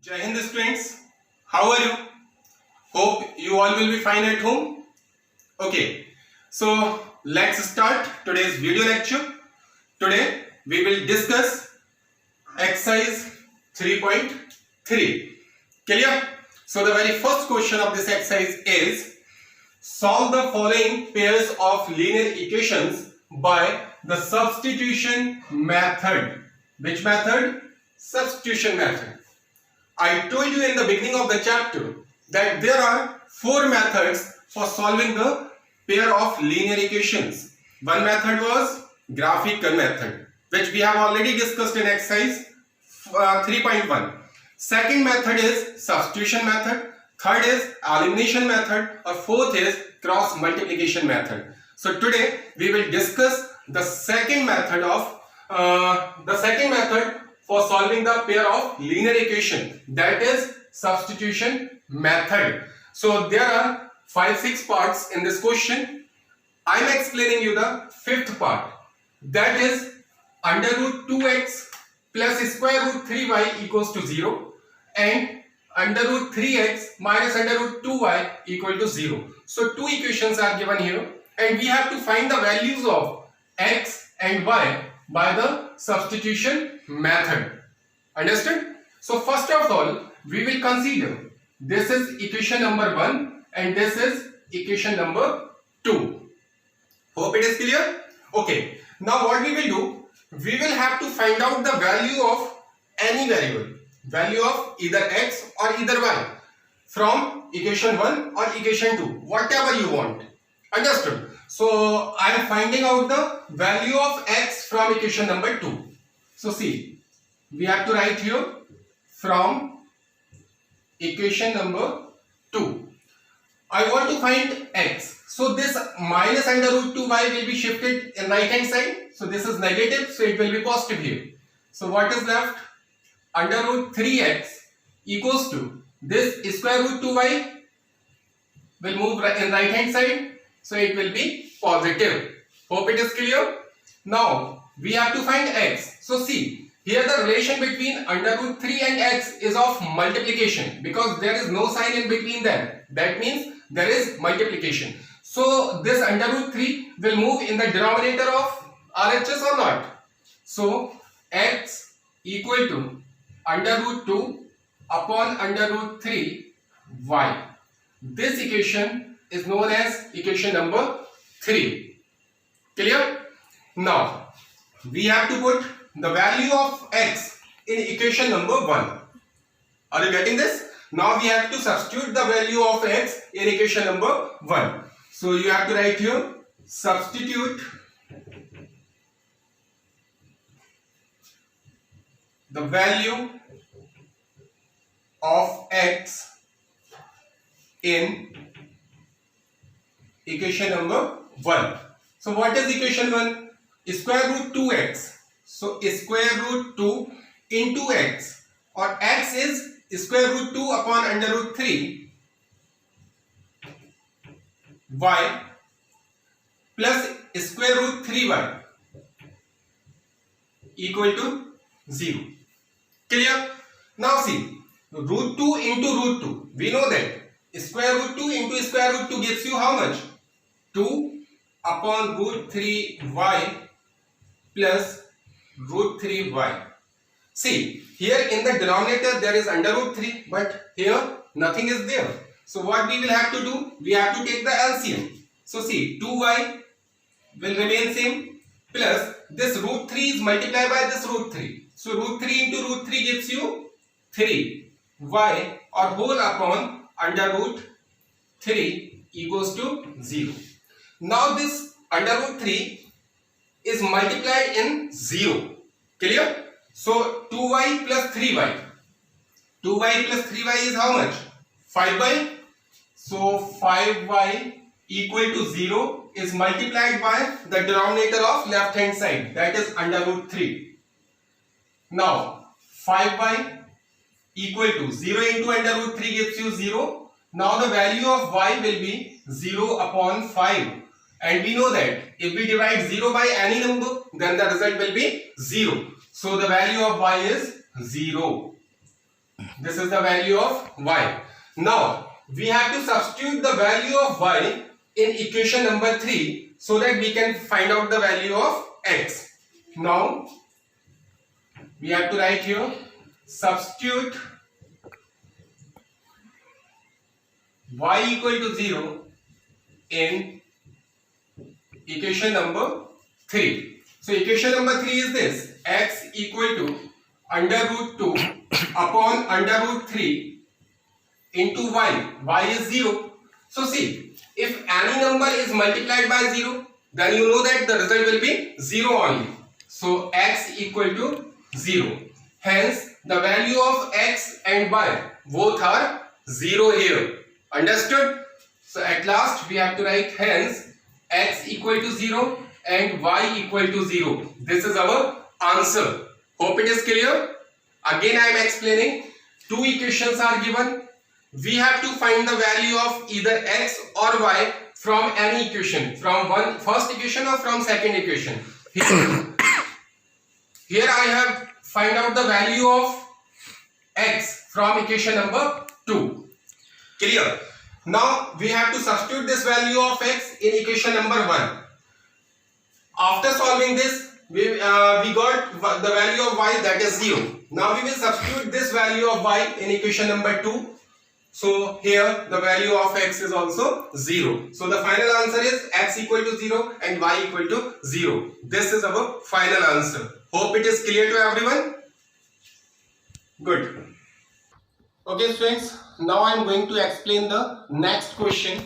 Jai Hind students, how are you? Hope you all will be fine at home. Okay, so let's start today's video lecture. Today we will discuss exercise 3.3. Clear? So the very first question of this exercise is solve the following pairs of linear equations by the substitution method. Which method? Substitution method. I told you in the beginning of the chapter that there are four methods for solving the pair of linear equations. One method was graphical method, which we have already discussed in exercise 3.1. Second method is substitution method. Third is elimination method. Or fourth is cross multiplication method. So today we will discuss the second method for solving the pair of linear equation, that is substitution method. So there are 5-6 parts in this question. I am explaining you the fifth part, that is under root 2x plus square root 3y equals to 0 and under root 3x minus under root 2y equal to 0. So two equations are given here and we have to find the values of x and y by the substitution method. Understood? So first of all, we will consider this is equation number 1 and this is equation number 2. Hope it is clear? Okay. Now what we will do, we will have to find out the value of any variable, value of either x or either y from equation 1 or equation 2, whatever you want. Understood? So I am finding out the value of x from equation number 2. So see, we have to write here from equation number 2. I want to find x. So this minus under root 2y will be shifted in right hand side. So this is negative, so it will be positive here. So what is left? Under root 3x equals to this square root 2y will move in right hand side. So it will be positive. Hope it is clear. Now we have to find x. So see, here the relation between under root 3 and x is of multiplication because there is no sign in between them. That means there is multiplication. So this under root 3 will move in the denominator of RHS or not. So x equal to under root 2 upon under root 3 y. This equation is known as equation number 3. Clear? Now we have to put the value of x in equation number 1. Are you getting this? Now we have to substitute the value of x in equation number 1. So you have to write here substitute the value of x in equation number 1. So what is equation 1? Square root 2x. So square root 2 into x, or x is square root 2 upon under root 3 y plus square root 3y equal to 0. Clear? Now see, root 2 into root 2. We know that square root 2 into square root 2 gives you how much? 2 upon root 3y plus root 3y. See, here in the denominator there is under root 3, but here nothing is there. So what we will have to do? We have to take the LCM. So see, 2y will remain same plus this root 3 is multiplied by this root 3. So root 3 into root 3 gives you 3y or whole upon under root 3 equals to 0. Now this under root 3 is multiplied in 0. Clear? So 2y plus 3y. 2y plus 3y is how much? 5y. So 5y equal to 0 is multiplied by the denominator of left hand side, that is under root 3. Now 5y equal to 0 into under root 3 gives you 0. Now the value of y will be 0 upon 5. And we know that if we divide 0 by any number, then the result will be 0. So the value of y is 0. This is the value of y. Now we have to substitute the value of y in equation number 3 so that we can find out the value of x. Now we have to write here, substitute y equal to 0 in equation number 3. So equation number 3 is this: x equal to under root 2 upon under root 3 into y. Y is 0. So see, if any number is multiplied by 0, then you know that the result will be 0 only. So x equal to 0. Hence the value of x and y both are 0 here. Understood? So at last we have to write hence x equal to 0 and y equal to 0. This is our answer. Hope it is clear. Again I am explaining. Two equations are given. We have to find the value of either x or y from any equation, from first equation or from second equation. Here I have find out the value of x from equation number 2. Clear? Now we have to substitute this value of x in equation number 1. After solving this, we got the value of y, that is 0. Now we will substitute this value of y in equation number 2. So here the value of x is also 0. So the final answer is x equal to 0 and y equal to 0. This is our final answer. Hope it is clear to everyone. Good. Okay students, now I am going to explain the next question,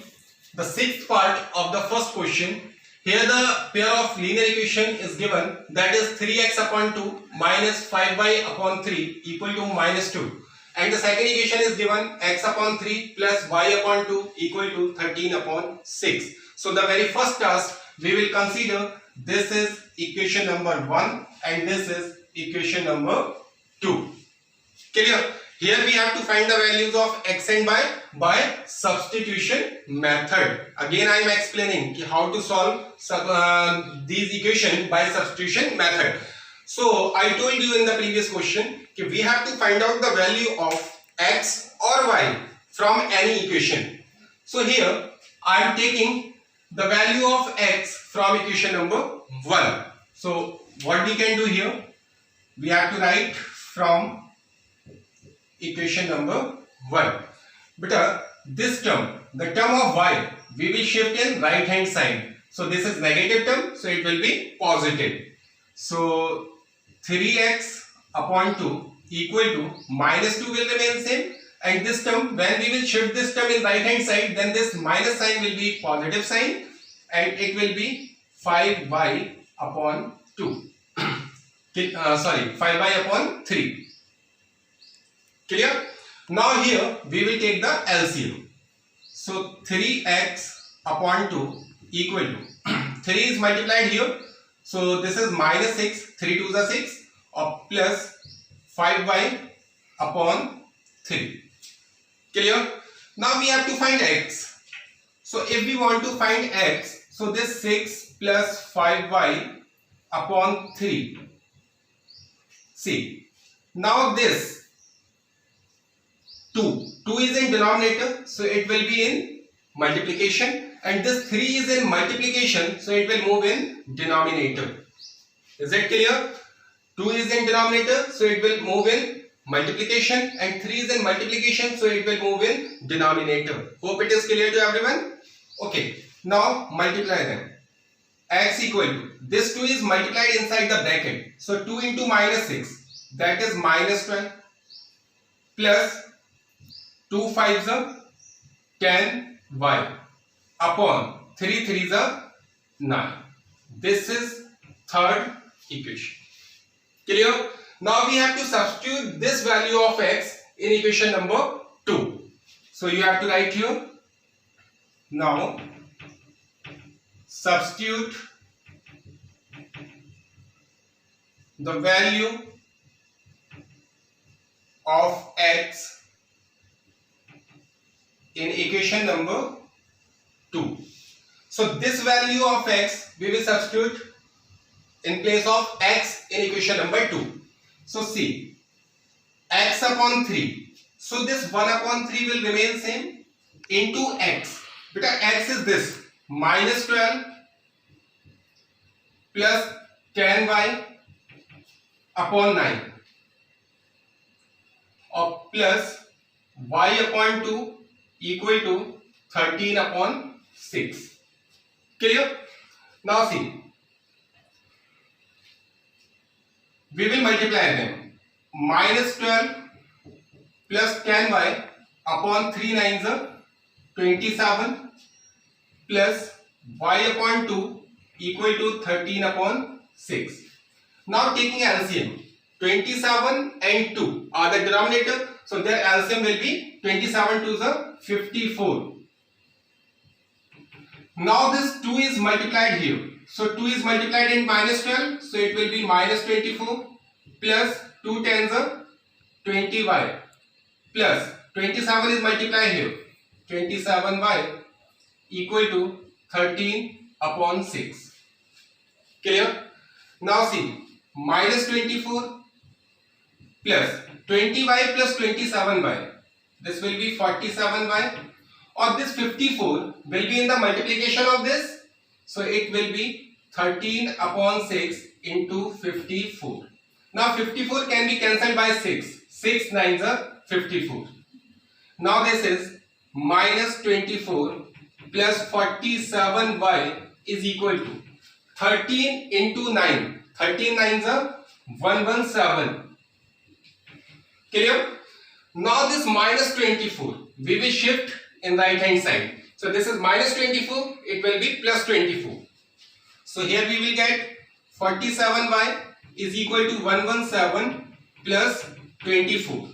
the sixth part of the first question. Here the pair of linear equation is given, that is 3x upon 2 minus 5y upon 3 equal to minus 2. And the second equation is given, x upon 3 plus y upon 2 equal to 13 upon 6. So the very first task we will consider, this is equation number 1 and this is equation number 2. Clear? Here we have to find the values of x and y by substitution method. Again I am explaining how to solve these equations by substitution method. So I told you in the previous question that we have to find out the value of x or y from any equation. So here I am taking the value of x from equation number 1. So what we can do here, we have to write from equation number 1. But this term, the term of y, we will shift in right hand side. So this is negative term, so it will be positive. So 3x upon 2 equal to minus 2 will remain same, and this term, when we will shift this term in right hand side, then this minus sign will be positive sign and it will be 5y upon 2. 5y upon 3. Clear? Now here we will take the LCM. So 3x upon 2 equal to 3 is multiplied here. So this is minus 6, 3 2s are 6, or plus 5y upon 3. Clear? Now we have to find x. So if we want to find x, so this 6 plus 5y upon 3. See, now this 2 is in denominator, so it will be in multiplication, and this 3 is in multiplication, so it will move in denominator. Is it clear? 2 is in denominator, so it will move in multiplication, and 3 is in multiplication, so it will move in denominator. Hope it is clear to everyone. Okay, now multiply them. X equal to, this 2 is multiplied inside the bracket, so 2 into minus 6, that is minus 12, plus 2 5s are 10y upon 3 3s are 9. This is third equation. Clear? Now we have to substitute this value of x in equation number 2. So you have to write here. Now substitute the value of x in equation number 2. So this value of x we will substitute in place of x in equation number 2. So see, x upon 3. So this 1 upon 3 will remain same into x. Because x is this minus 12 plus 10y upon 9 or plus y upon 2 equal to 13 upon 6. Clear? Now see, we will multiply them. Minus 12 plus 10y upon 3 nines are 27 plus y upon 2 equal to 13 upon 6. Now taking LCM, 27 and 2 are the denominator, so their LCM will be 27 to the 54. Now this 2 is multiplied here, so 2 is multiplied in minus 12, so it will be minus 24 plus 2 tens are 20y plus 27 is multiplied here, 27y equal to 13 upon 6. Clear? Now see, minus 24 plus 20y plus 27y, this will be 47y, or this 54 will be in the multiplication of this, so it will be 13 upon 6 into 54. Now 54 can be cancelled by 6. 6 nines are 54. Now this is minus 24 plus 47y is equal to 13 into 9. 13 nines are 117. Clear? Now this minus 24 we will shift in right hand side. So this is minus 24, it will be plus 24. So here we will get 47y is equal to 117 plus 24.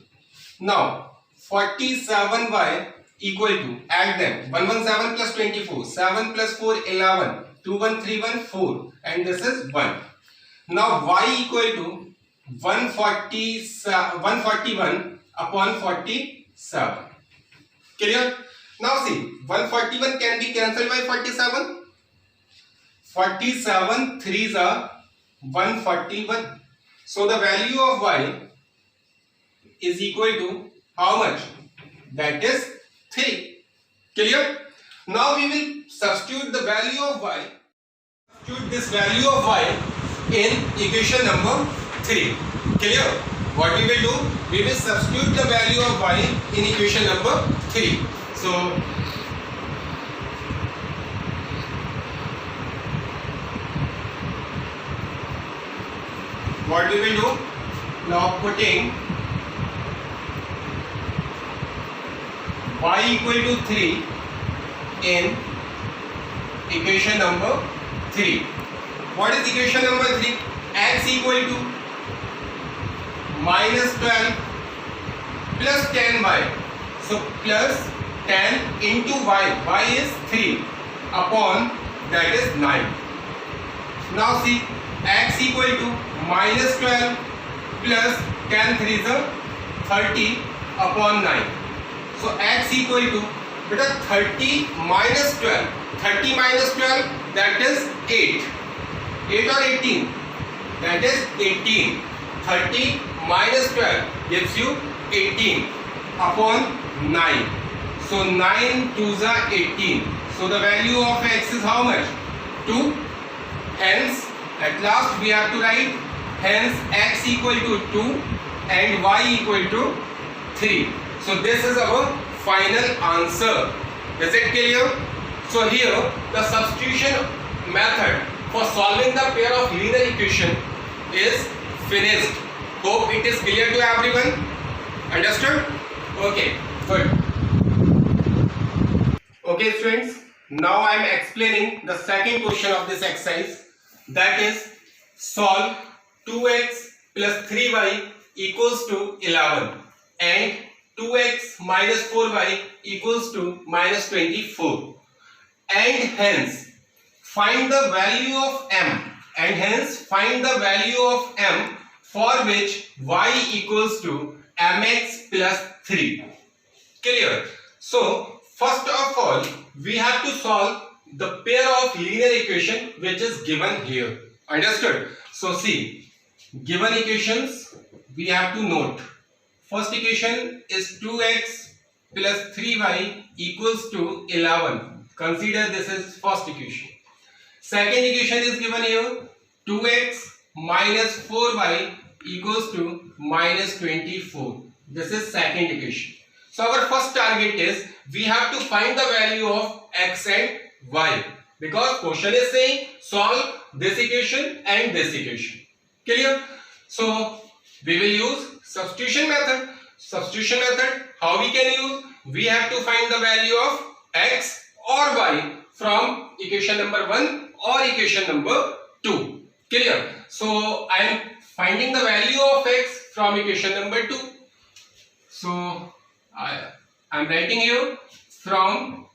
Now 47y equal to, add them, 117 plus 24, 7 plus 4, 11, 2131, 4, and this is 1. Now y equal to 141 upon 47. Clear? Now see, 141 can be cancelled by 47. 47 3s are 141. So the value of y is equal to how much? That is 3. Clear? Now we will substitute the value of y. Substitute this value of y in equation number 3. Clear? What we will do? We will substitute the value of y in equation number 3. So what we will do? Now putting y equal to 3 in equation number 3. What is equation number 3? X equal to minus 12 plus 10y. So plus 10 into y. Y is 3 upon, that is 9. Now see, x equal to minus 12 plus 10 3 is 30 upon 9. So x equal to, beta 30 minus 12. 30 minus 12, that is 8. 8 or 18? That is 18. 30 minus 12 gives you 18 upon 9. So 9 2s are 18. So the value of x is how much? 2. Hence, at last we have to write, hence x equal to 2 and y equal to 3. So this is our final answer. Is it clear? So here the substitution method for solving the pair of linear equation is finished. Hope it is clear to everyone. Understood? Okay, good. Okay students, now I am explaining the second question of this exercise, that is solve 2x plus 3y equals to 11 and 2x minus 4y equals to minus 24, and hence find the value of m, and hence find the value of m for which y equals to mx plus 3. Clear? So first of all we have to solve the pair of linear equation which is given here. Understood? So see, given equations we have to note. first equation is 2x plus 3y equals to 11. Consider this is first equation. Second equation is given here, 2x minus 4y equals to minus 24. This is second equation. So our first target is we have to find the value of x and y, because question is saying solve this equation and this equation. Clear? So we will use substitution method. Substitution method, how we can use? We have to find the value of x or y from equation number 1 or equation number 2. Clear? So I am finding the value of x from equation number 2. So I am writing here from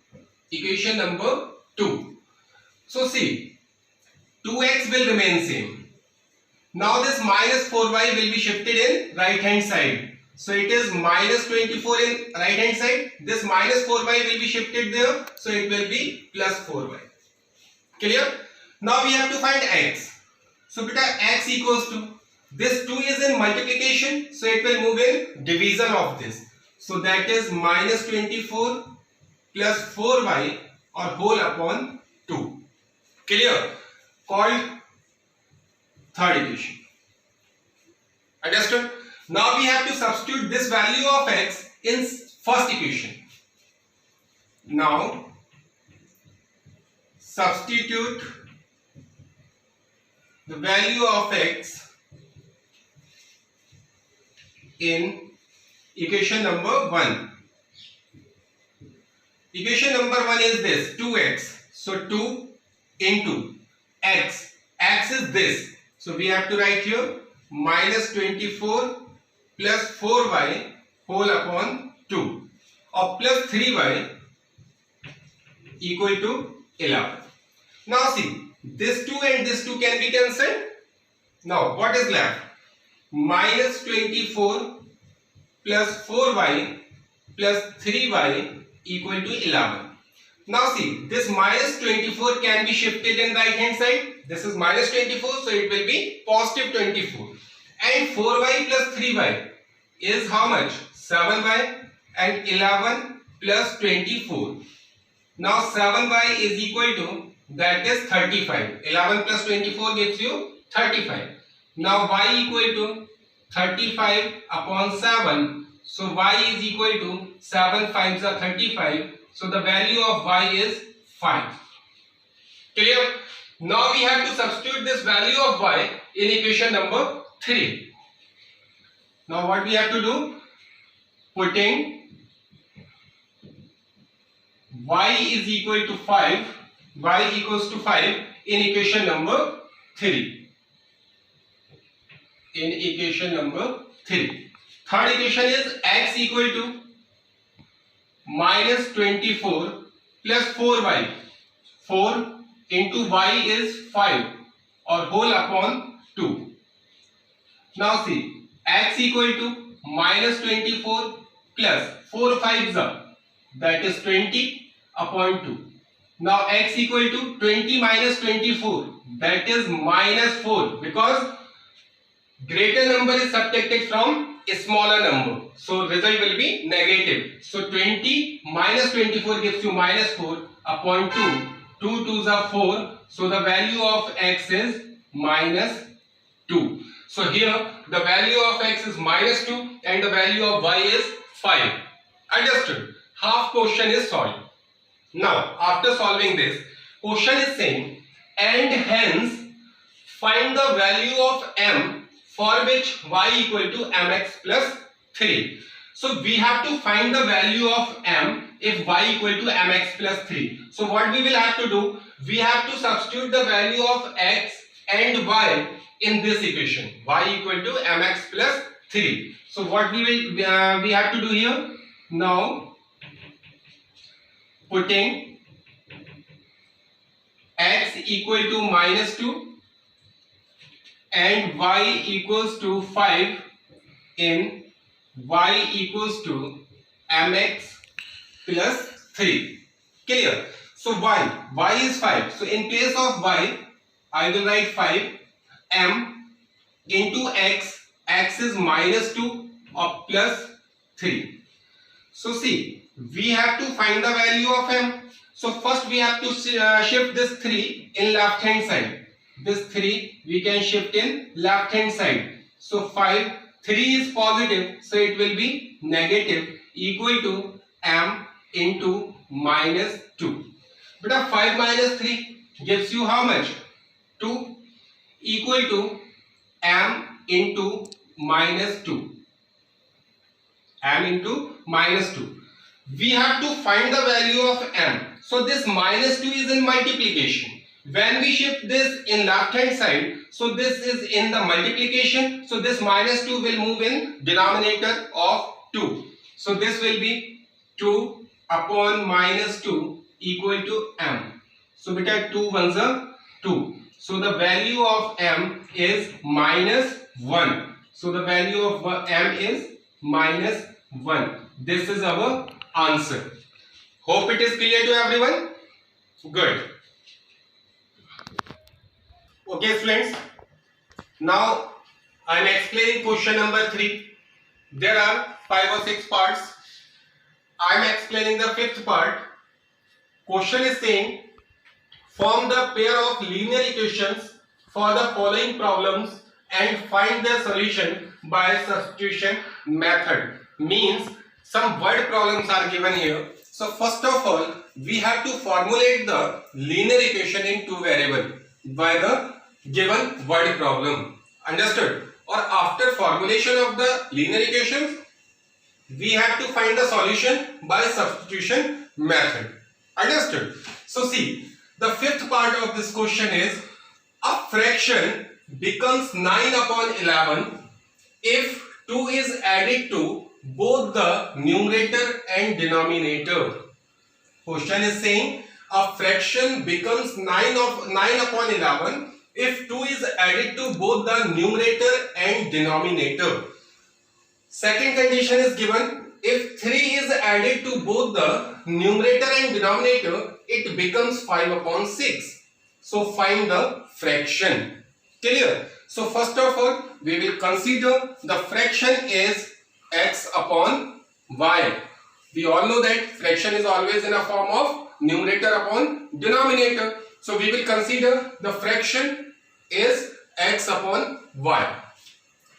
equation number 2. So see, 2x will remain same. Now this minus 4y will be shifted in right hand side. So it is minus 24 in right hand side. This minus 4y will be shifted there. So it will be plus 4y. Clear? Now we have to find x. So beta x equals to, this 2 is in multiplication. So it will move in division of this. So that is minus 24 plus 4y or whole upon 2. Clear? Called third equation. Understood? Now we have to substitute this value of x in first equation. Now substitute the value of x in equation number 1. Equation number 1 is this, 2x. So 2 into x. X is this. So we have to write here minus 24 plus 4y whole upon 2 or plus 3y equal to 11. Now see, this 2 and this 2 can be cancelled. Now what is left? Minus 24 plus 4y plus 3y equal to 11. Now see, this minus 24 can be shifted in right hand side. This is minus 24, so it will be positive 24. And 4y plus 3y is how much? 7y, and 11 plus 24. Now 7y is equal to, that is 35. 11 plus 24 gives you 35. Now y equal to 35 upon 7. So y is equal to 7 5s are 35. So the value of y is 5. Clear? Now we have to substitute this value of y in equation number 3. Now what we have to do? Putting y is equal to 5, y equals to 5 in equation number 3. In equation number 3. Third equation is x equal to minus 24 plus 4y. 4 into y is 5 or whole upon 2. Now see, x equal to minus 24 plus 4 5s are, that is 20 upon 2. Now x equal to 20 minus 24, that is minus 4, because greater number is subtracted from a smaller number. So result will be negative. So 20 minus 24 gives you minus 4 upon 2. 2 2s are 4. So the value of x is minus 2. So here the value of x is minus 2 and the value of y is 5. Understood? Half question is solved. Now after solving this, question is saying, and hence find the value of m for which y equal to mx plus 3. So we have to find the value of m if y equal to mx plus 3. So what we will have to do? We have to substitute the value of x and y in this equation. Y equal to mx plus 3. So what we have to do here? Now putting x equal to minus 2 and y equals to 5 in y equals to mx plus 3. Clear? So y is 5. So in place of y, I will write 5 m into x. X is minus 2 of plus 3. So see, we have to find the value of m. So first we have to shift this 3 in left hand side. This 3 we can shift in left hand side. So 5, 3 is positive, so it will be negative, equal to m into minus 2. Beta 5 minus 3 gives you how much? 2, equal to m into minus 2. M into minus 2. We have to find the value of m. So this minus 2 is in multiplication. When we shift this in left hand side, so this is in the multiplication. So this minus 2 will move in denominator of 2. So this will be 2 upon minus 2 equal to m. So beta 2 ones are 2. So the value of m is minus 1. So the value of m is minus 1. This is our answer. Hope it is clear to everyone. Good. Okay students, now I am explaining question number 3. There are 5 or 6 parts. I am explaining the 5th part. Question is saying, form the pair of linear equations for the following problems and find their solution by substitution method. Means some word problems are given here. So first of all, we have to formulate the linear equation in two variables by the given word problem. Understood? Or after formulation of the linear equations, we have to find the solution by substitution method. Understood? So see, the 5th part of this question is, a fraction becomes 9 upon 11 if 2 is added to both the numerator and denominator. Question is saying, a fraction becomes 9 upon 11 if 2 is added to both the numerator and denominator. Second condition is given, if 3 is added to both the numerator and denominator, it becomes 5 upon 6. So find the fraction. Clear? So first of all, we will consider the fraction is x upon y. We all know that fraction is always in a form of numerator upon denominator. So we will consider the fraction is x upon y.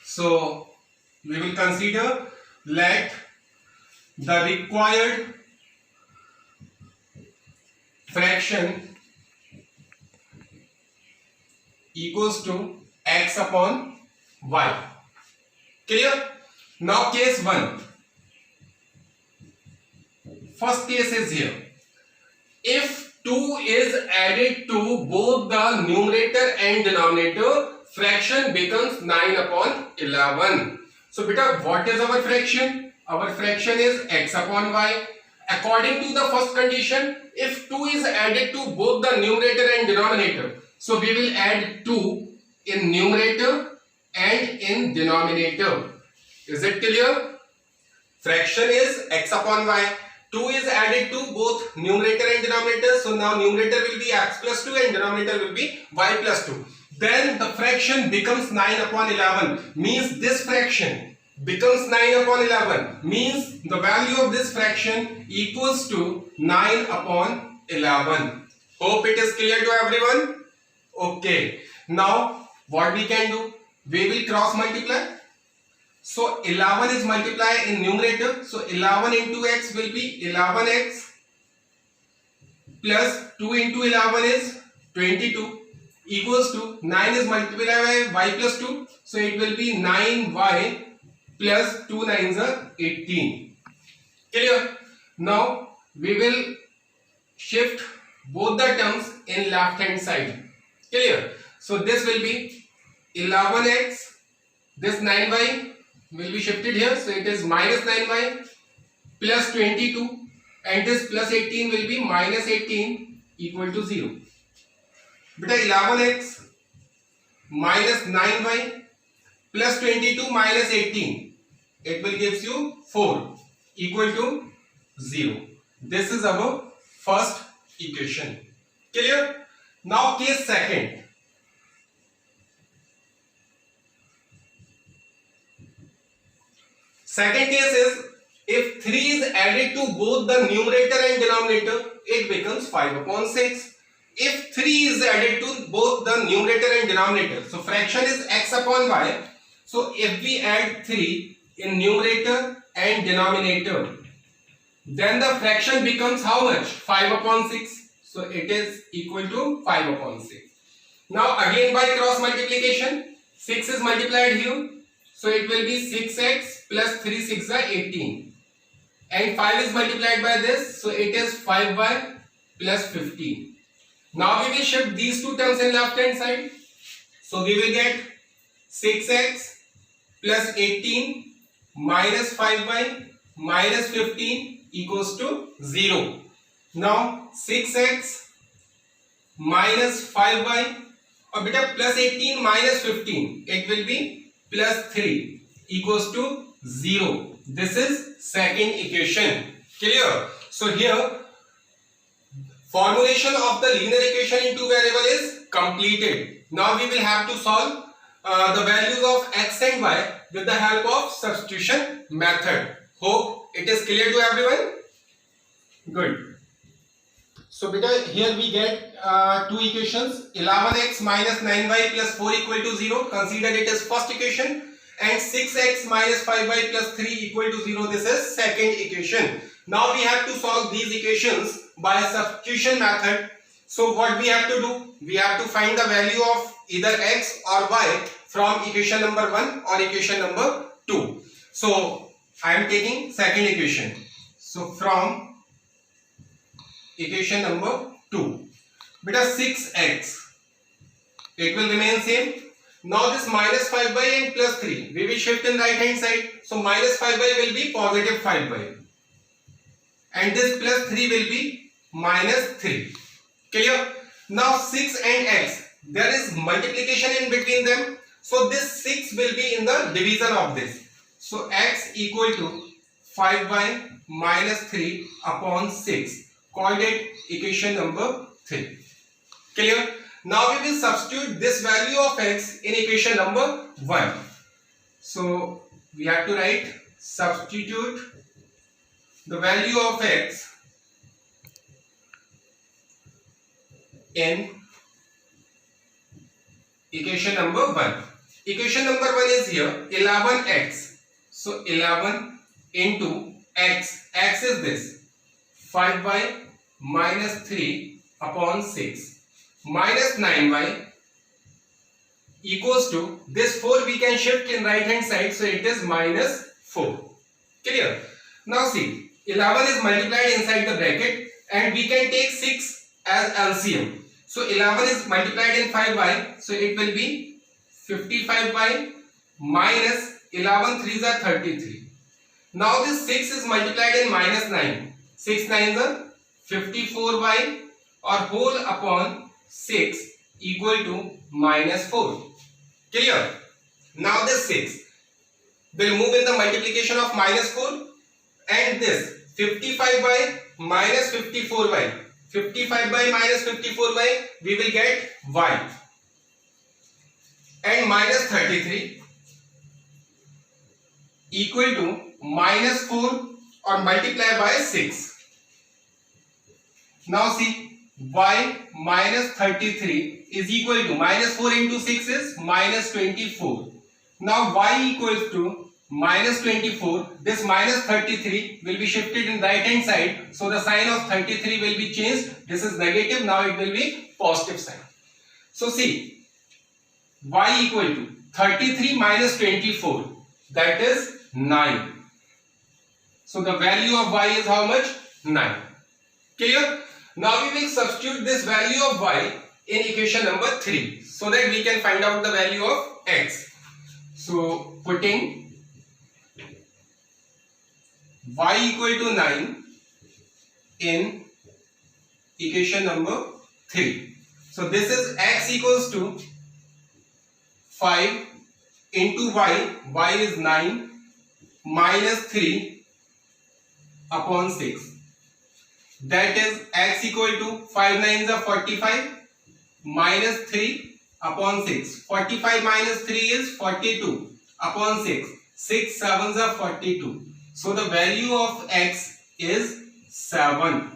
So we will consider, let the required fraction equals to x upon y. Clear? Now case 1. First case is here. If 2 is added to both the numerator and denominator, fraction becomes 9 upon 11. So beta, what is our fraction? Our fraction is x upon y. According to the first condition, if 2 is added to both the numerator and denominator, so we will add 2 in numerator and in denominator. Is it clear? Fraction is x upon y. 2 is added to both numerator and denominator. So now numerator will be x plus 2 and denominator will be y plus 2. Then the fraction becomes 9 upon 11. Means this fraction becomes 9 upon 11. Means the value of this fraction equals to 9 upon 11. Hope it is clear to everyone. Okay. Now what we can do? We will cross multiply. So 11 is multiplied in numerator. So 11 into x will be 11x plus 2 into 11 is 22 equals to 9 is multiplied by y plus 2. So it will be 9y plus 2 9s are 18. Clear? Now we will shift both the terms in left hand side. Clear? So this will be 11x, this 9y will be shifted here, so it is minus 9y plus 22 and this plus 18 will be minus 18 equal to 0. Beta 11x minus 9y plus 22 minus 18, it will gives you 4 equal to 0. This is our first equation. Clear? Now case second. Second case is if 3 is added to both the numerator and denominator, it becomes 5 upon 6. If 3 is added to both the numerator and denominator, so fraction is x upon y. So if we add 3 in numerator and denominator, then the fraction becomes how much? 5 upon 6. So it is equal to 5 upon 6. Now again by cross multiplication, 6 is multiplied here. So it will be 6x plus 3 6 are 18. And 5 is multiplied by this. So it is 5y plus 15. Now we will shift these two terms in left hand side. So we will get 6x plus 18 minus 5y minus 15 equals to 0. Now 6x minus 5y or beta plus 18 minus 15, it will be plus 3 equals to 0. This is second equation. Clear? So here formulation of the linear equation in two variable is completed. Now we will have to solve the values of x and y with the help of substitution method. Hope it is clear to everyone? Good. So beta here we get two equations, 11x minus 9y plus 4 equal to 0. Consider it as first equation. And 6x minus 5y plus 3 equal to 0. This is second equation. Now we have to solve these equations by substitution method. So what we have to do? We have to find the value of either x or y from equation number 1 or equation number 2. So I am taking second equation. So from equation number 2, beta 6x, it will remain same. Now this minus 5y and plus 3, we will shift in right hand side. So minus 5y will be positive 5y. And this plus 3 will be minus 3. Clear? Now 6 and x, there is multiplication in between them. So this 6 will be in the division of this. So x equal to 5y minus 3 upon 6. Called it equation number 3. Clear? Now we will substitute this value of x in equation number 1. So we have to write substitute the value of x in equation number 1. Equation number 1 is here 11x. So 11 into x. X is this 5y minus 3 upon 6 minus 9y equals to this 4 we can shift in right hand side. So it is minus 4. Clear? Now see, 11 is multiplied inside the bracket and we can take 6 as LCM. So 11 is multiplied in 5y. So it will be 55y minus 11 3s are 33. Now this 6 is multiplied in minus 9. 6 9s are 54y or whole upon 6 equal to minus 4. Clear? Now this 6 will move in the multiplication of minus 4 and this 55y minus 54y. 55y minus 54y we will get y and minus 33 equal to minus 4 or multiply by 6. Now see, y minus 33 is equal to minus 4 into 6 is minus 24. Now y equals to minus 24. This minus 33 will be shifted in right hand side. So the sign of 33 will be changed. This is negative. Now it will be positive sign. So see, y equal to 33 minus 24. That is 9. So the value of y is how much? 9. Clear? Now we will substitute this value of y in equation number 3 so that we can find out the value of x. So putting y equal to 9 in equation number 3. So this is x equals to 5 into y is 9 minus 3 upon 6. That is x equal to 5 9s are 45 minus 3 upon 6. 45 minus 3 is 42 upon 6. 6 sevens are 42. So the value of x is 7.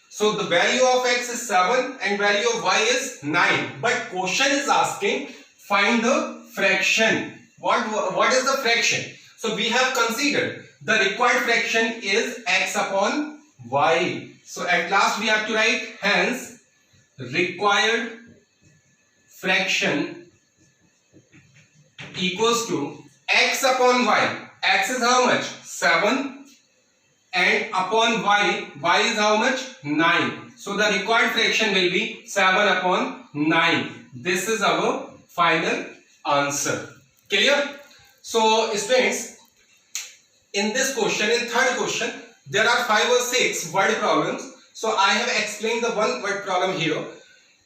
So the value of x is 7 and value of y is 9. But question is asking find the fraction. What is the fraction? So we have considered the required fraction is x upon y. So at last we have to write hence required fraction equals to x upon y. X is how much? 7. And upon y is how much? 9. So the required fraction will be 7 upon 9. This is our final answer. Clear? So students, in this question, in third question, there are 5 or 6 word problems. So I have explained the one word problem here.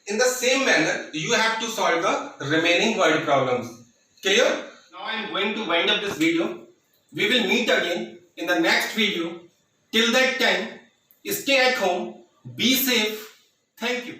In the same manner, you have to solve the remaining word problems. Clear? Now I am going to wind up this video. We will meet again in the next video. Till that time, stay at home, be safe. Thank you.